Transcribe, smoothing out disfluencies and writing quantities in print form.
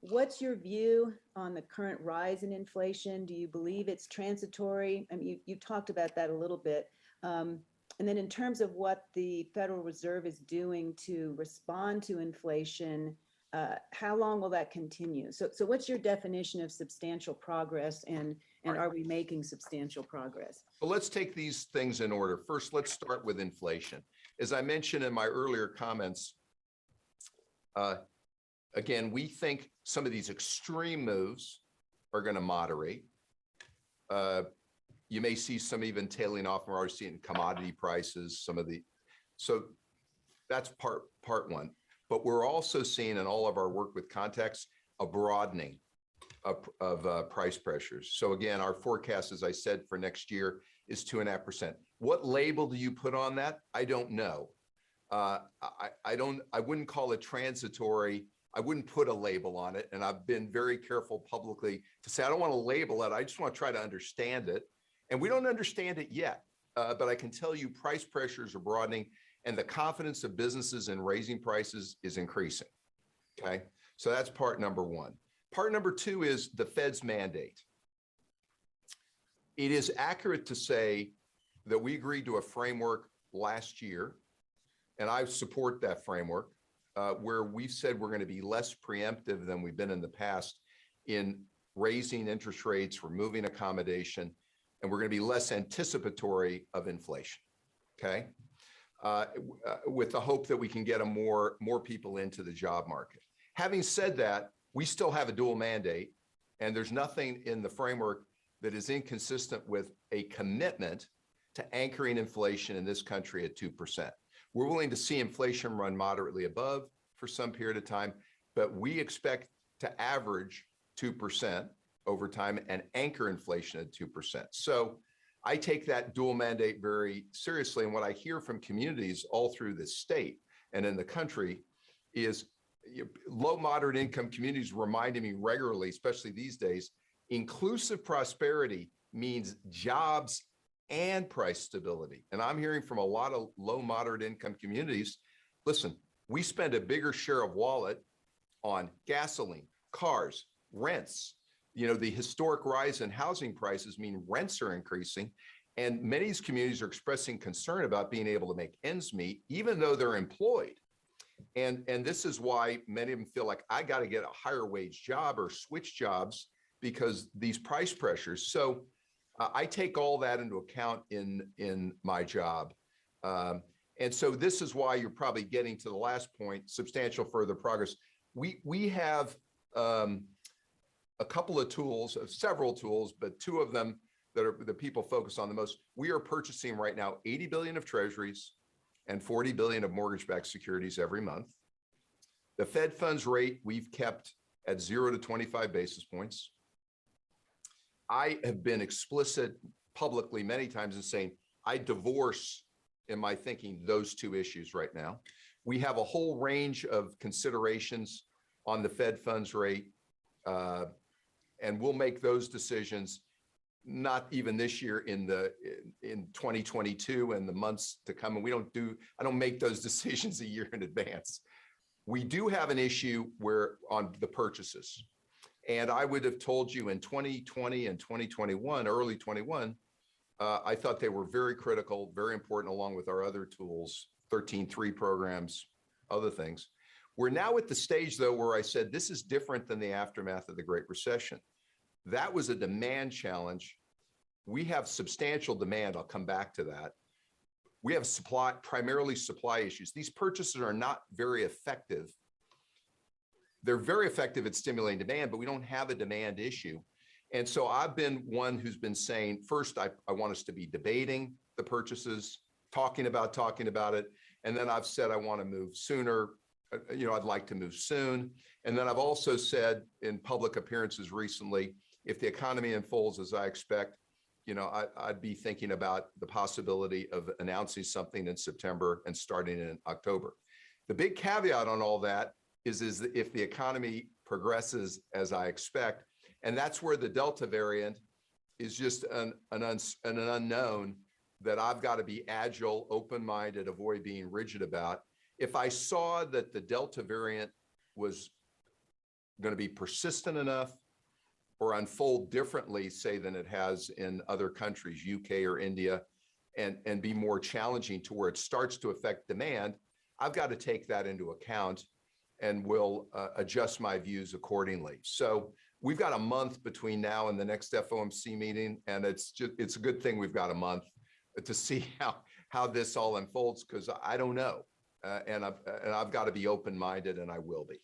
What's your view on the current rise in inflation? Do you believe it's transitory? I mean, you talked about that a little bit. And then in terms of what the Federal Reserve is doing to respond to inflation, how long will that continue? So what's your definition of substantial progress, and are we making substantial progress? Well, let's take these things in order. First, let's start with inflation. As I mentioned in my earlier comments, again, we think some of these extreme moves are going to moderate. You may see some even tailing off. We're already seeing commodity prices, so that's part one. But we're also seeing in all of our work with contacts, a broadening of price pressures. So again, our forecast, as I said, for next year is 2.5%. What label do you put on that? I don't know. I wouldn't call it transitory. I wouldn't put a label on it. And I've been very careful publicly to say, I don't want to label it. I just want to try to understand it. And we don't understand it yet. But I can tell you price pressures are broadening and the confidence of businesses in raising prices is increasing. Okay. So that's part number one. Part number two is the Fed's mandate. It is accurate to say that we agreed to a framework last year, and I support that framework, where we've said we're going to be less preemptive than we've been in the past in raising interest rates, removing accommodation, and we're going to be less anticipatory of inflation, okay? With the hope that we can get more people into the job market. Having said that, we still have a dual mandate, and there's nothing in the framework that is inconsistent with a commitment to anchoring inflation in this country at 2%. We're willing to see inflation run moderately above for some period of time, but we expect to average 2% over time and anchor inflation at 2%. So I take that dual mandate very seriously. And what I hear from communities all through the state and in the country is low, moderate income communities reminding me regularly, especially these days, inclusive prosperity means jobs and price stability. And I'm hearing from a lot of low, moderate income communities, listen, we spend a bigger share of wallet on gasoline, cars, rents. You know, the historic rise in housing prices mean rents are increasing. And many of these communities are expressing concern about being able to make ends meet, even though they're employed. And this is why many of them feel like I got to get a higher wage job or switch jobs because these price pressures. So I take all that into account in my job. And so this is why you're probably getting to the last point, substantial further progress. We have a couple of tools, several tools, but two of them that are the people focus on the most. We are purchasing right now 80 billion of treasuries and 40 billion of mortgage-backed securities every month. The Fed funds rate we've kept at 0 to 25 basis points. I have been explicit publicly many times in saying I divorce in my thinking those two issues right now. We have a whole range of considerations on the Fed funds rate, and we'll make those decisions not even this year in 2022 and the months to come. And I don't make those decisions a year in advance. We do have an issue where on the purchases. And I would have told you in 2020 and 2021, early 21, I thought they were very critical, very important, along with our other tools, 13.3 programs, other things. We're now at the stage, though, where I said this is different than the aftermath of the Great Recession. That was a demand challenge. We have substantial demand. I'll come back to that. We have primarily supply issues. These purchases are not very effective. They're very effective at stimulating demand, but we don't have a demand issue. And so I've been one who's been saying, first, I want us to be debating the purchases, talking about it. And then I've said I want to move sooner. I'd like to move soon. And then I've also said in public appearances recently, if the economy unfolds as I expect, I'd be thinking about the possibility of announcing something in September and starting in October. The big caveat on all that is if the economy progresses as I expect, and that's where the Delta variant is just an unknown that I've got to be agile, open-minded, avoid being rigid about. If I saw that the Delta variant was going to be persistent enough or unfold differently, say, than it has in other countries, UK or India, and be more challenging to where it starts to affect demand, I've got to take that into account and will adjust my views accordingly. So we've got a month between now and the next FOMC meeting, and it's a good thing we've got a month to see how this all unfolds, because I don't know, and I've got to be open-minded, and I will be.